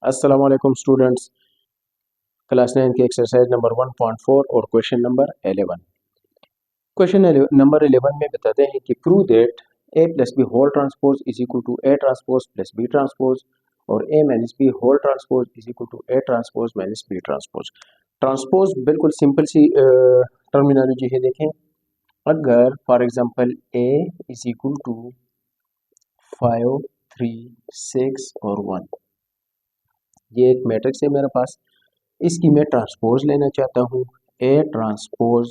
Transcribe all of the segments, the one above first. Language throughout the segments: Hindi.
अस्सलाम वालेकुम स्टूडेंट्स। क्लास 9 की एक्सरसाइज नंबर 1.4 और क्वेश्चन नंबर 11। क्वेश्चन नंबर 11 में बताते हैं कि prove that A plus B whole transpose is equal to A transpose plus B transpose और A minus B whole transpose is equal to A transpose minus B transpose. Transpose बिल्कुल सिंपल सी टर्मिनोलॉजी है। देखें, अगर for example A is equal to 5 3 6 और 1, ये एक मैट्रिक्स है मेरे पास, इसकी मैं ट्रांसपोज लेना चाहता हूँ। ए ट्रांसपोज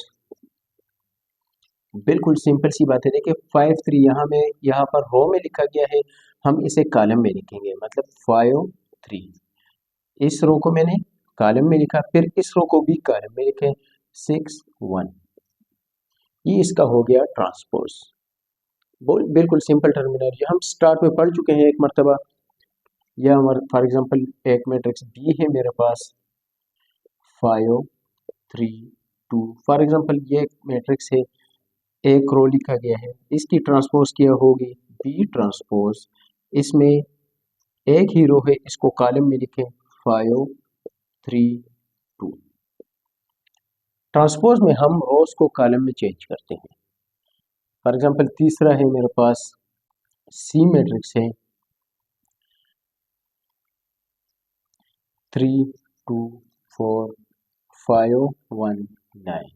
बिल्कुल सिंपल सी बात है। देखिए 5 3 यहाँ पर रो में लिखा गया है, हम इसे कॉलम में लिखेंगे। मतलब 5 3 इस रो को मैंने कॉलम में लिखा, फिर इस रो को भी कॉलम में लिखे 6 1, ये इसका हो गया ट्रांसपोज। बिल्कुल सिंपल टर्मिनोलॉजी हम स्टार्ट में पढ़ चुके हैं एक मरतबा। यह हमारा फॉर एग्जांपल एक मैट्रिक्स बी है मेरे पास 5 3 2। फॉर एग्जांपल ये मैट्रिक्स है, एक रो लिखा गया है, इसकी ट्रांसपोज क्या होगी बी ट्रांसपोज। इसमें एक ही रो है, इसको कॉलम में लिखें 5 3 2। ट्रांसपोज में हम रोज को कॉलम में चेंज करते हैं। फॉर एग्जांपल तीसरा है मेरे पास सी मैट्रिक्स है 3 2 4 5 1 9,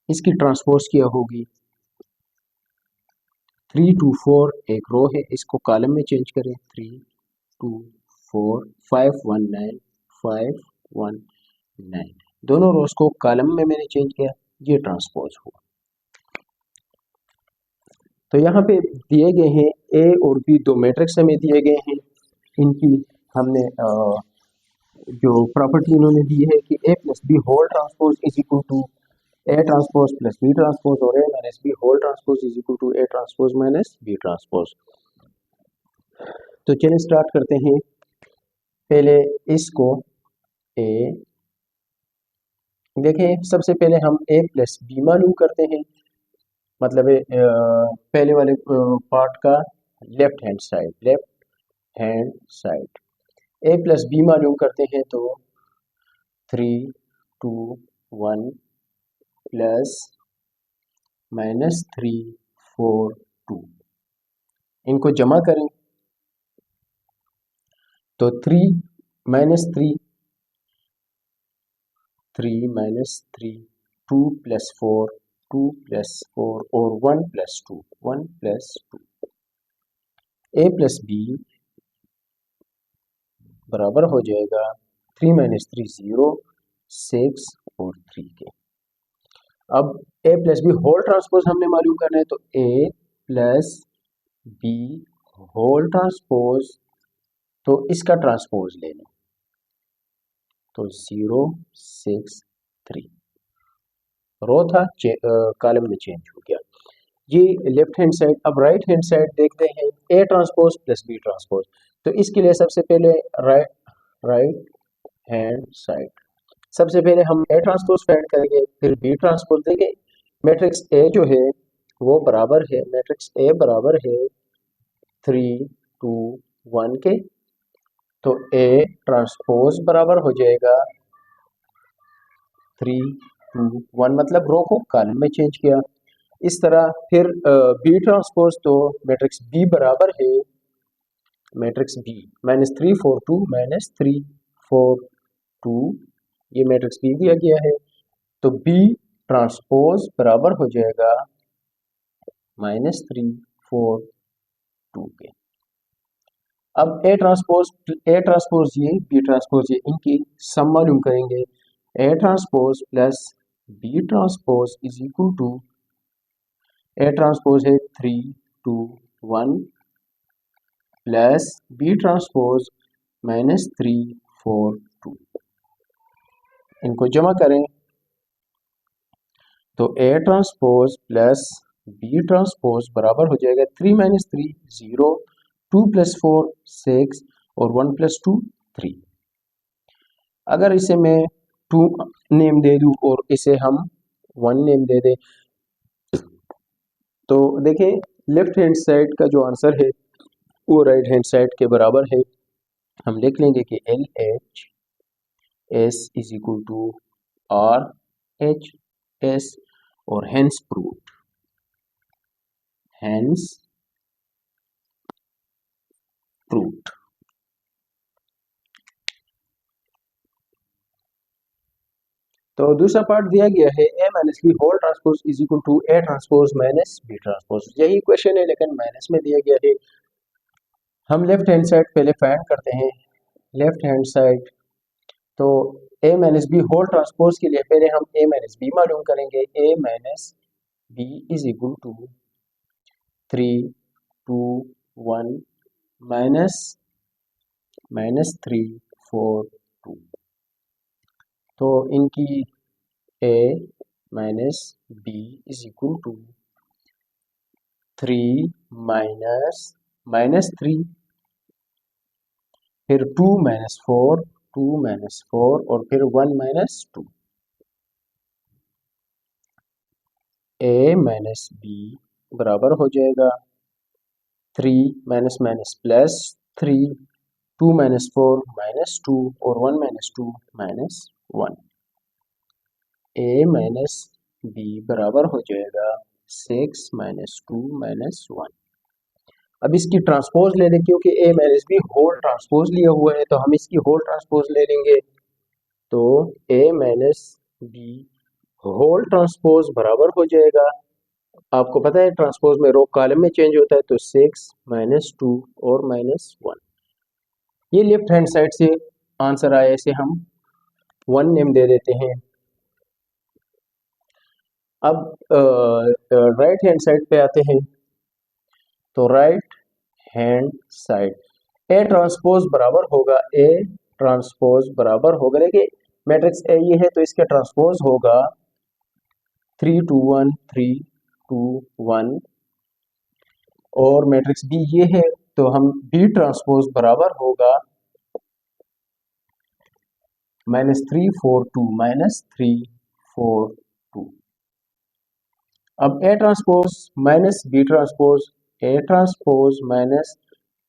इसकी ट्रांसपोज क्या होगी 3 2 4, एक रो है, इसको कॉलम में चेंज करें 3 2 4 5 1 9 5 1 9, दोनों रोज को कॉलम में मैंने चेंज किया, ये ट्रांसपोज हुआ। तो यहाँ पे दिए गए हैं ए और बी, दो मैट्रिक्स हमें दिए गए हैं। इनकी हमने जो प्रॉपर्टी इन्होंने दी है कि A plus B whole transpose is equal to A transpose plus B transpose और A minus B whole transpose is equal to A transpose minus B transpose. तो चलिए स्टार्ट करते हैं। पहले इसको ए, देखें सबसे पहले हम ए प्लस बी मालूम करते हैं। मतलब पहले वाले पार्ट का लेफ्ट हैंड साइड ए प्लस बी मालूम करते हैं। तो 3 2 1 प्लस माइनस 3 4 2, इनको जमा करें तो 3 माइनस 3 3 माइनस 3 2 प्लस 4 2 प्लस 4 और 1 प्लस 2 1 प्लस 2। ए प्लस बी बराबर हो जाएगा 3 माइनस 3 0 6 और 3 के। अब ए प्लस बी होल ट्रांसपोज हमने मालूम करना है, तो ए प्लस बी होल ट्रांसपोज, तो इसका ट्रांसपोज ले लें तो 0 6 3, रो था कॉलम में चेंज हो गया। ये लेफ्ट हैंड साइड। अब राइट हैंड साइड देखते हैं A transpose plus B transpose. तो इसके लिए सबसे पहले राइट हैंड साइड, सबसे पहले हम ए ट्रांसपोज फाइंड करेंगे, फिर बी ट्रांसपोज देंगे। मैट्रिक्स ए जो है वो बराबर है, मैट्रिक्स ए बराबर है 3 2 1 के। तो ए ट्रांसपोज बराबर हो जाएगा 3 2 1, मतलब रो को कॉलम में चेंज किया इस तरह। फिर बी ट्रांसपोज, तो मैट्रिक्स बी बराबर है मैट्रिक्स बी -3 4 2 -3 4 2, ये मैट्रिक्स बी दिया गया है। तो बी ट्रांसपोज बराबर हो जाएगा -3 4 2 के। अब ए ट्रांसपोज ये, बी ट्रांसपोज ये, इनकी सम मालूम करेंगे। A transpose plus B transpose is equal to, A transpose है 3 2 1 प्लस बी ट्रांसपोज -3 4 2, इनको जमा करें तो A transpose plus B transpose बराबर हो जाएगा 3 माइनस 3 0, 2 प्लस 4 6 और 1 प्लस 2 3। अगर इसे मैं 2 नेम दे दूं और इसे हम 1 नेम दे दें, तो देखें लेफ्ट हैंड साइड का जो आंसर है वो राइट हैंड साइड के बराबर है। हम लिख लेंगे कि L H S is equal to R H S और हेंस प्रूव्ड, हेंस प्रूव्ड। तो दूसरा पार्ट दिया गया है A minus B whole transpose is equal to A transpose minus B transpose. यही क्वेश्चन है लेकिन माइनस में दिया गया है। हम लेफ्ट हैंड साइड पहले फाइंड करते हैं, लेफ्ट हैंड साइड। तो A minus B whole transpose के लिए पहले हम ए माइनस बी मालूम करेंगे। A minus B is equal to 3 2 1 minus 3 4 2। तो इनकी A minus B is equal to 3 minus 3 फिर 2 माइनस 4 और फिर 1 माइनस 2। ए माइनस बी बराबर हो जाएगा 3 minus minus plus 3, 2 minus 4 minus 2 और 1 माइनस 2 माइनस 1। ए माइनस बी बराबर हो जाएगा 6 माइनस 2 माइनस 1। अब इसकी ट्रांसपोज ले लें, क्योंकि ए माइनस बी होल ट्रांसपोज लिया हुआ है तो हम इसकी होल ट्रांसपोज ले लेंगे। तो A minus B whole transpose बराबर हो जाएगा, आपको पता है ट्रांसपोज में रो कॉलम में चेंज होता है, तो 6 माइनस 2 और माइनस 1। ये लेफ्ट हैंड साइड से आंसर आया, इसे हम 1 नेम दे देते हैं। अब राइट हैंड साइड पे आते हैं। तो right hand side A transpose बराबर होगा, ए ट्रांसपोज बराबर होगा, देखिए मैट्रिक्स ए ये है तो इसका ट्रांसपोज होगा 3 2 1 3 2 1 और मैट्रिक्स बी ये है तो हम बी ट्रांसपोज बराबर होगा -3 4 2 -3 4 2। अब A transpose minus B transpose, A transpose minus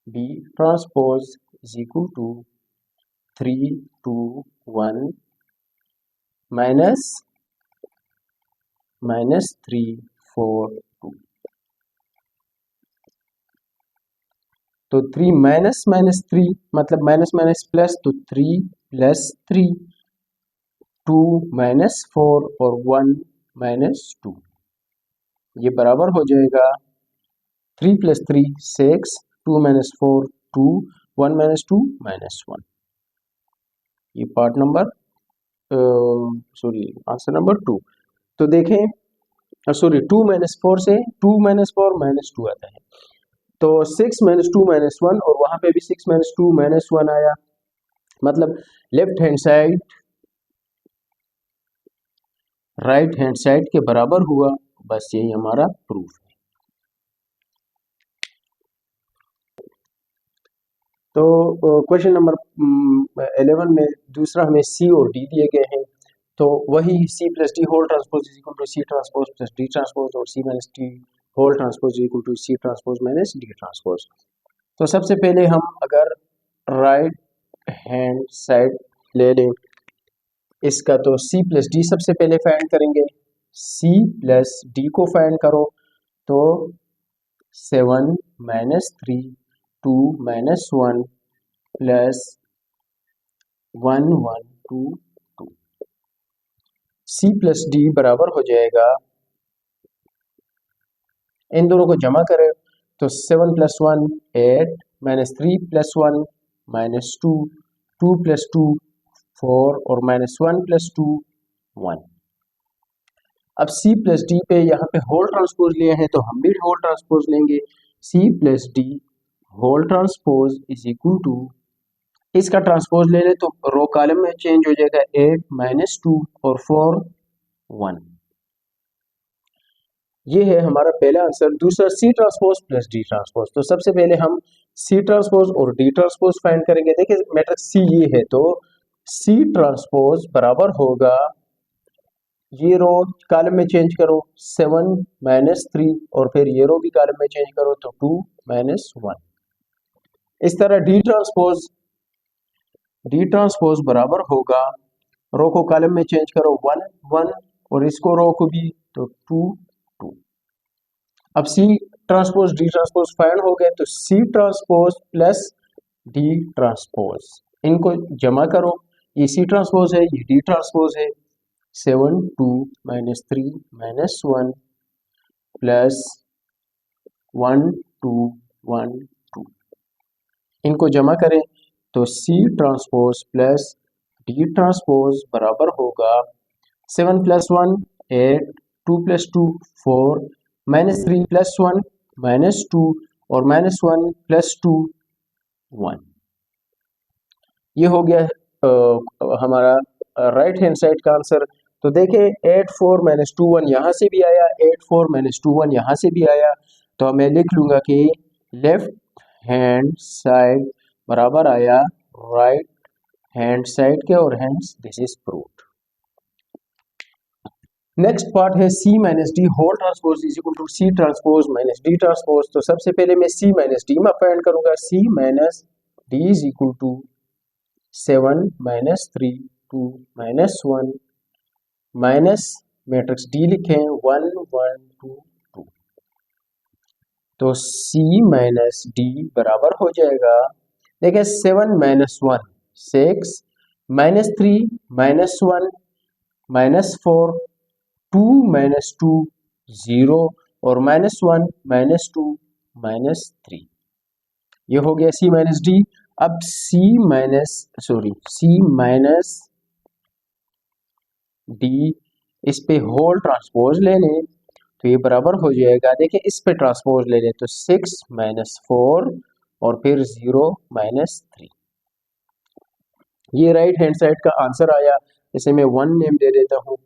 B transpose is equal to 3 2 1 minus 3 4 2। तो 3 माइनस 3 मतलब माइनस माइनस प्लस, तो 3 प्लस 3, 2 माइनस 4 और 1 माइनस 2। ये बराबर हो जाएगा 3 प्लस 3 6, 2 माइनस 4 2, 1 माइनस 2 माइनस 1। ये पार्ट नंबर आंसर नंबर 2। तो देखें 2 माइनस 4 से 2 माइनस 4 माइनस 2 आता है, तो 6 माइनस 2 माइनस 1 और वहां पे भी 6 माइनस 2 माइनस 1 आया, मतलब left hand side right hand side के बराबर हुआ। बस यही हमारा प्रूफ है। तो क्वेश्चन नंबर 11 में दूसरा हमें सी और डी दिए गए हैं, तो वही C plus D whole transpose is equal to C transpose plus D transpose और C minus D whole transpose is equal to C transpose minus D transpose. तो सबसे पहले हम अगर राइट हैंड साइड ले लें इसका, तो सी प्लस डी सबसे पहले फाइंड करेंगे। सी प्लस डी को फाइंड करो तो 7 minus 3 2 minus 1 plus 1 1 2 2। C plus D बराबर हो जाएगा, इन दोनों को जमा करें तो 7 plus 1 8 minus 3 plus 1 minus 2 2 plus 2 4 और माइनस 1 प्लस 2 1। अब C प्लस डी पे यहाँ पे होल ट्रांसपोज लिया है तो हम भी होल ट्रांसपोज लेंगे। C plus D whole transpose is equal to, इसका ट्रांसपोज ले ले तो रो कॉलम में चेंज हो जाएगा 8 माइनस 2 और 4 1। ये है हमारा पहला आंसर। दूसरा C transpose plus D transpose, तो सबसे पहले हम C ट्रांसपोज और D ट्रांसपोज फाइंड करेंगे। देखिए मैट्रिक्स C ये है तो C ट्रांसपोज बराबर होगा, ये रो कॉलम में चेंज करो 7 माइनस 3 और फिर ये रो भी कॉलम में चेंज करो तो 2 माइनस 1। इस तरह डी ट्रांसपोज डी ट्रांसपोज बराबर होगा, रो को कॉलम में चेंज करो 1 1 और इसको रो को भी तो 2 2। अब C transpose D transpose find हो गए तो C transpose plus D transpose इनको जमा करो, ये सी ट्रांसपोज है ये डी ट्रांसपोज है, 7 2 -3 -1 प्लस 1 2 1 2 इनको जमा करें तो C transpose plus D transpose बराबर होगा 7 + 1 8 2 + 2 4 -3 + 1 -2 और -1 + 2 1। ये हो गया हमारा राइट हैंड साइड का आंसर। तो देखें 8 4 -2 1 यहाँ से भी आया, 8 4 -2 1 यहाँ से भी आया, तो मैं लिख लूंगा कि लेफ्ट हैंड साइड बराबर आया राइट हैंड साइड के और hence this is proved. Next part है C - D whole transpose is equal to C transpose minus D transpose. तो सबसे पहले मैं C - D में फाइंड करूंगा, C - D is equal to 7 -3 2 -1 minus matrix D लिखें 1 1 2 2। तो C - D बराबर हो जाएगा, देखिए 7 - 1 6 -3 -1 -4 2 - 2 0 और -1 -2 -3। ये हो गया C - D। अब C - D इस पे होल ट्रांसपोज ले लें तो ये बराबर हो जाएगा, देखिए इस पे ट्रांसपोज ले लें तो 6 - 4 और फिर 0 -3। ये राइट हैंड साइड का आंसर आया, इसे मैं 1 नेम दे देता हूँ।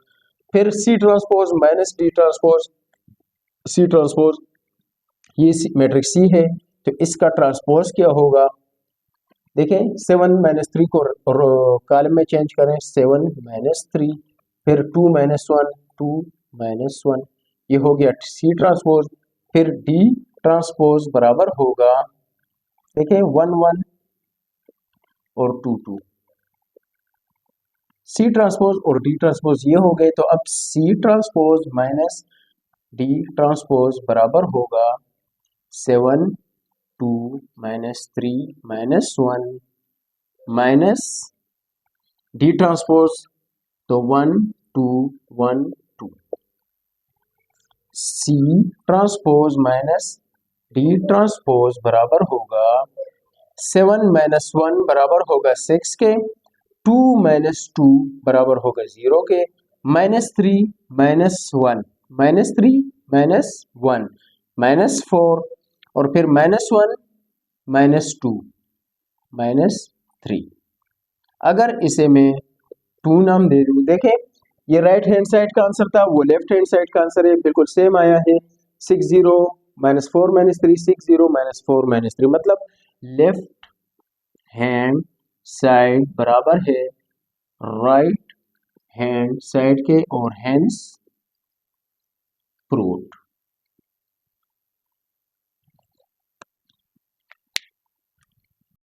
फिर C transpose minus D transpose, C transpose ये मैट्रिक्स C है तो इसका ट्रांसपोज क्या होगा, देखें 7 - 3 को कॉलम में चेंज करें 7 - 3 फिर 2 - 1 2 - 1 ये हो गया C ट्रांसपोज। फिर D ट्रांसपोज बराबर होगा, देखें 1 1 और 2 2। C ट्रांसपोज और D ट्रांसपोज ये हो गए, तो अब C transpose minus D transpose बराबर होगा 7 2 -3 -1 माइनस D ट्रांसपोज तो 1 2 1 2। C transpose minus D transpose बराबर होगा 7 - 1 बराबर होगा 6 के, 2 - 2 बराबर होगा 0 के, -3 -1 -3 -1 -4 और फिर -1 -2 -3। अगर इसे मैं 2 नाम दे दूं, देखें ये राइट हैंड साइड का आंसर था, वो लेफ्ट हैंड साइड का आंसर है, बिल्कुल सेम आया है। 60 -4 -3 60 -4 -3 मतलब लेफ्ट हैंड साइड बराबर है राइट हैंड साइड के और हेंस प्रूव्ड।